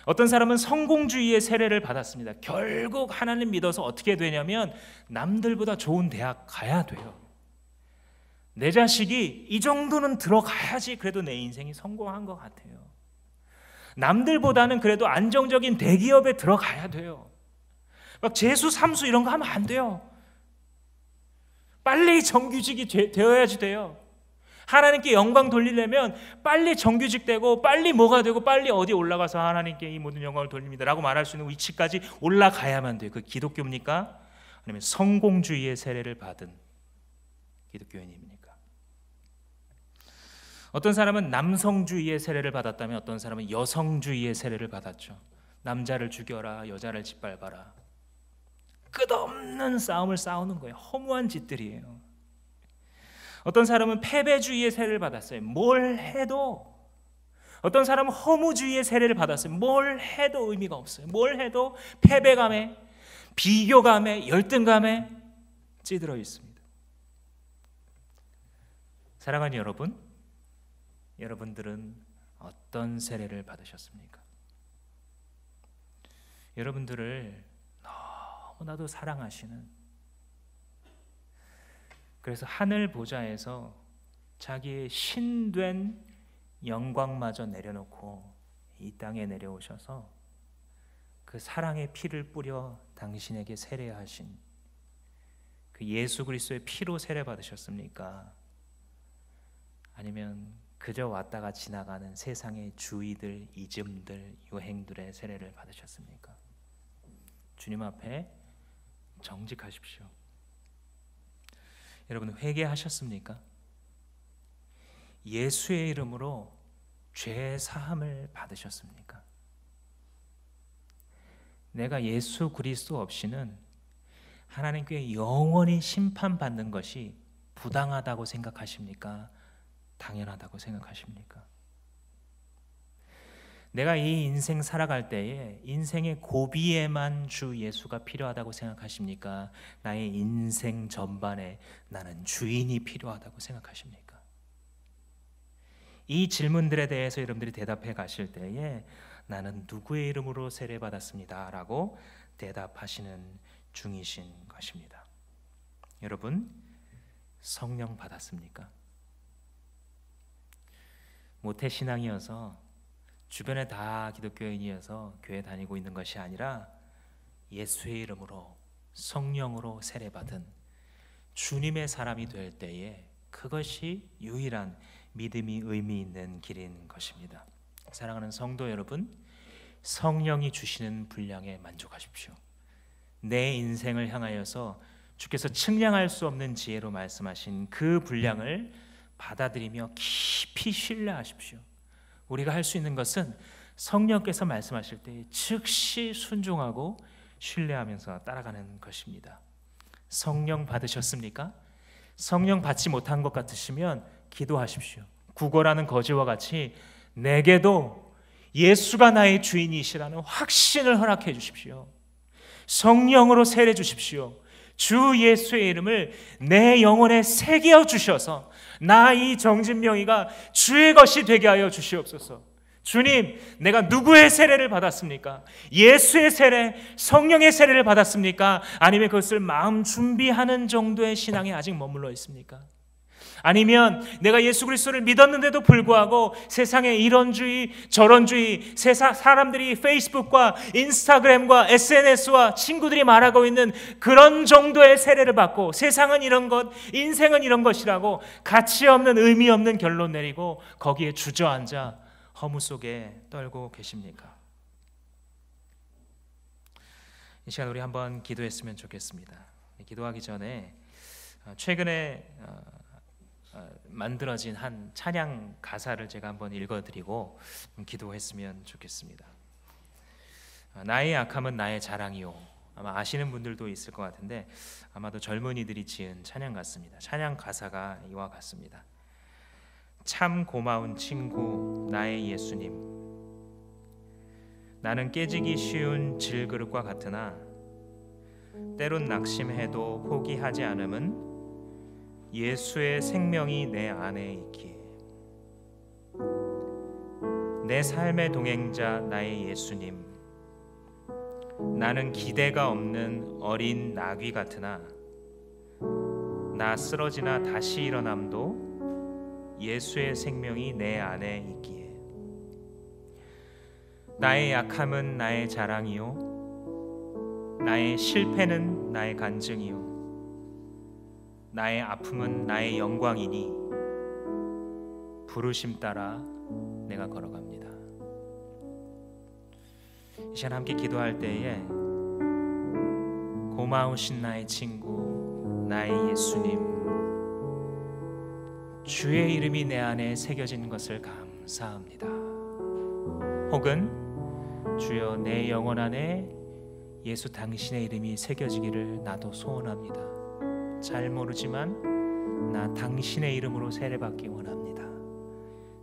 어떤 사람은 성공주의의 세례를 받았습니다. 결국 하나님 믿어서 어떻게 되냐면 남들보다 좋은 대학 가야 돼요. 내 자식이 이 정도는 들어가야지 그래도 내 인생이 성공한 것 같아요. 남들보다는 그래도 안정적인 대기업에 들어가야 돼요. 막 재수, 삼수 이런 거 하면 안 돼요. 빨리 정규직이 되어야지 돼요. 하나님께 영광 돌리려면 빨리 정규직 되고 빨리 뭐가 되고 빨리 어디 올라가서 하나님께 이 모든 영광을 돌립니다 라고 말할 수 있는 위치까지 올라가야만 돼요. 그 기독교입니까? 아니면 성공주의의 세례를 받은 기독교인입니까? 어떤 사람은 남성주의의 세례를 받았다면 어떤 사람은 여성주의의 세례를 받았죠. 남자를 죽여라, 여자를 짓밟아라. 끝없는 싸움을 싸우는 거예요. 허무한 짓들이에요. 어떤 사람은 패배주의의 세례를 받았어요. 뭘 해도. 어떤 사람은 허무주의의 세례를 받았어요. 뭘 해도 의미가 없어요. 뭘 해도 패배감에, 비교감에, 열등감에 찌들어 있습니다. 사랑하는 여러분, 여러분들은 어떤 세례를 받으셨습니까? 여러분들을 너무나도 사랑하시는, 그래서 하늘 보좌에서 자기의 신된 영광마저 내려놓고 이 땅에 내려오셔서 그 사랑의 피를 뿌려 당신에게 세례하신 그 예수 그리스도의 피로 세례 받으셨습니까? 아니면 그저 왔다가 지나가는 세상의 주의들, 이즘들, 유행들의 세례를 받으셨습니까? 주님 앞에 정직하십시오. 여러분, 회개하셨습니까? 예수의 이름으로 죄 사함을 받으셨습니까? 내가 예수 그리스도 없이는 하나님께 영원히 심판받는 것이 부당하다고 생각하십니까? 당연하다고 생각하십니까? 내가 이 인생 살아갈 때에 인생의 고비에만 주 예수가 필요하다고 생각하십니까? 나의 인생 전반에 나는 주인이 필요하다고 생각하십니까? 이 질문들에 대해서 여러분들이 대답해 가실 때에 나는 누구의 이름으로 세례받았습니다 라고 대답하시는 중이신 것입니다. 여러분, 성령 받았습니까? 모태신앙이어서 주변에 다 기독교인이어서 교회 다니고 있는 것이 아니라 예수의 이름으로 성령으로 세례받은 주님의 사람이 될 때에 그것이 유일한 믿음이 의미 있는 길인 것입니다. 사랑하는 성도 여러분, 성령이 주시는 분량에 만족하십시오. 내 인생을 향하여서 주께서 측량할 수 없는 지혜로 말씀하신 그 분량을 받아들이며 깊이 신뢰하십시오. 우리가 할 수 있는 것은 성령께서 말씀하실 때 즉시 순종하고 신뢰하면서 따라가는 것입니다. 성령 받으셨습니까? 성령 받지 못한 것 같으시면 기도하십시오. 구걸하는 거지와 같이 내게도 예수가 나의 주인이시라는 확신을 허락해 주십시오. 성령으로 세례 주십시오. 주 예수의 이름을 내 영혼에 새겨 주셔서 나 이 정진명이가 주의 것이 되게 하여 주시옵소서. 주님, 내가 누구의 세례를 받았습니까? 예수의 세례, 성령의 세례를 받았습니까? 아니면 그것을 마음 준비하는 정도의 신앙에 아직 머물러 있습니까? 아니면 내가 예수 그리스도를 믿었는데도 불구하고 세상의 이런주의 저런주의, 사람들이 페이스북과 인스타그램과 SNS와 친구들이 말하고 있는 그런 정도의 세례를 받고 세상은 이런 것, 인생은 이런 것이라고 가치 없는 의미 없는 결론 내리고 거기에 주저앉아 허무 속에 떨고 계십니까? 이 시간 우리 한번 기도했으면 좋겠습니다. 기도하기 전에 최근에 만들어진 한 찬양 가사를 제가 한번 읽어드리고 기도했으면 좋겠습니다. 나의 약함은 나의 자랑이요. 아마 아시는 분들도 있을 것 같은데 아마도 젊은이들이 지은 찬양 같습니다. 찬양 가사가 이와 같습니다. 참 고마운 친구 나의 예수님, 나는 깨지기 쉬운 질그릇과 같으나 때론 낙심해도 포기하지 않음은 예수의 생명이 내 안에 있기에. 내 삶의 동행자 나의 예수님, 나는 기대가 없는 어린 나귀 같으나 나 쓰러지나 다시 일어남도 예수의 생명이 내 안에 있기에. 나의 약함은 나의 자랑이요, 나의 실패는 나의 간증이요, 나의 아픔은 나의 영광이니 부르심 따라 내가 걸어갑니다. 이 시간 함께 기도할 때에 고마우신 나의 친구 나의 예수님, 주의 이름이 내 안에 새겨진 것을 감사합니다. 혹은 주여 내 영혼 안에 예수 당신의 이름이 새겨지기를 나도 소원합니다. 잘 모르지만 나 당신의 이름으로 세례받기 원합니다.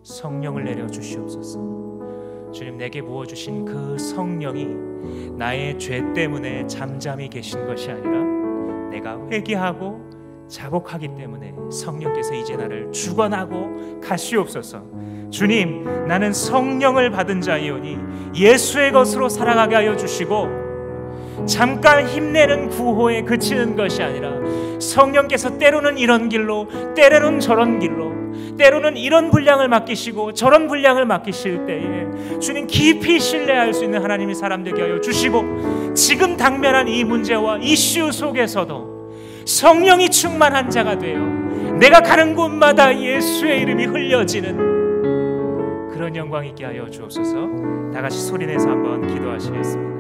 성령을 내려 주시옵소서. 주님, 내게 부어주신 그 성령이 나의 죄 때문에 잠잠히 계신 것이 아니라 내가 회개하고 자복하기 때문에 성령께서 이제 나를 주관하고 가시옵소서. 주님, 나는 성령을 받은 자이오니 예수의 것으로 살아가게 하여 주시고 잠깐 힘내는 구호에 그치는 것이 아니라 성령께서 때로는 이런 길로, 때로는 저런 길로, 때로는 이런 분량을 맡기시고 저런 분량을 맡기실 때에 주님 깊이 신뢰할 수 있는 하나님의 사람 되게 하여 주시고, 지금 당면한 이 문제와 이슈 속에서도 성령이 충만한 자가 되어 내가 가는 곳마다 예수의 이름이 흘려지는 그런 영광 있게 하여 주옵소서. 다 같이 소리내서 한번 기도하시겠습니다.